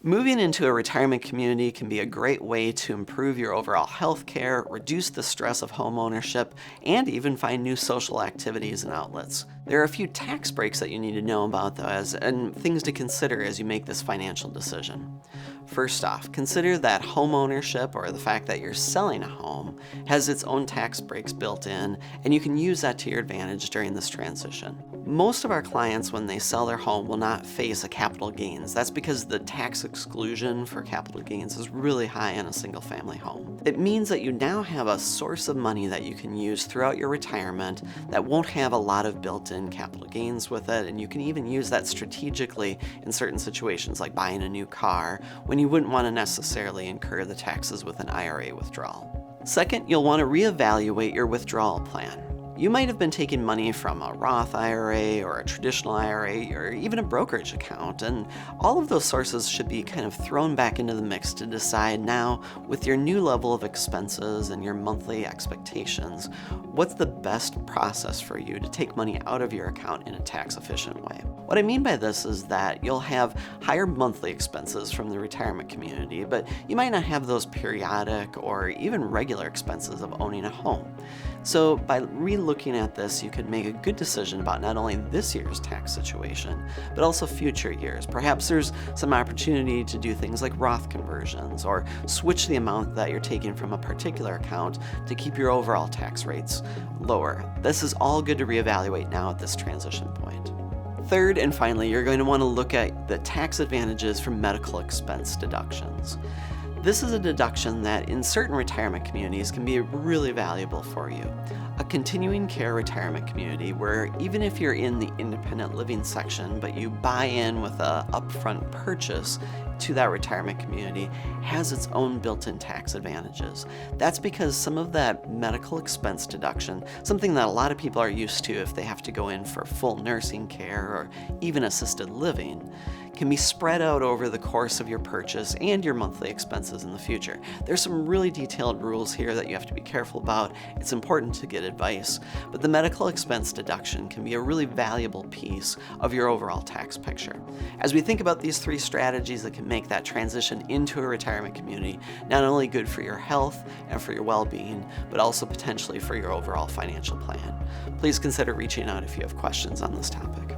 Moving into a retirement community can be a great way to improve your overall health care, reduce the stress of home ownership, and even find new social activities and outlets. There are a few tax breaks that you need to know about, though, and things to consider as you make this financial decision. First off, consider that home ownership, or the fact that you're selling a home, has its own tax breaks built in, and you can use that to your advantage during this transition. Most of our clients, when they sell their home, will not face a capital gains. That's because the tax exclusion for capital gains is really high in a single-family home. It means that you now have a source of money that you can use throughout your retirement that won't have a lot of built-in capital gains with it, and you can even use that strategically in certain situations like buying a new car when you wouldn't want to necessarily incur the taxes with an IRA withdrawal. Second, you'll want to reevaluate your withdrawal plan. You might have been taking money from a Roth IRA or a traditional IRA or even a brokerage account, and all of those sources should be kind of thrown back into the mix to decide now, with your new level of expenses and your monthly expectations, what's the best process for you to take money out of your account in a tax-efficient way. What I mean by this is that you'll have higher monthly expenses from the retirement community, but you might not have those periodic or even regular expenses of owning a home. So by re-looking at this, you could make a good decision about not only this year's tax situation, but also future years. Perhaps there's some opportunity to do things like Roth Conversions, or switch the amount that you're taking from a particular account to keep your overall tax rates lower. This is all good to reevaluate now at this transition point. Third and finally, you're going to want to look at the tax advantages from medical expense deductions. This is a deduction that in certain retirement communities can be really valuable for you. A continuing care retirement community where even if you're in the independent living section, but you buy in with an upfront purchase to that retirement community, has its own built-in tax advantages. That's because some of that medical expense deduction, something that a lot of people are used to if they have to go in for full nursing care or even assisted living, can be spread out over the course of your purchase and your monthly expenses in the future. There's some really detailed rules here that you have to be careful about. It's important to get advice, but the medical expense deduction can be a really valuable piece of your overall tax picture. As we think about these three strategies that can make that transition into a retirement community not only good for your health and for your well-being, but also potentially for your overall financial plan, please consider reaching out if you have questions on this topic.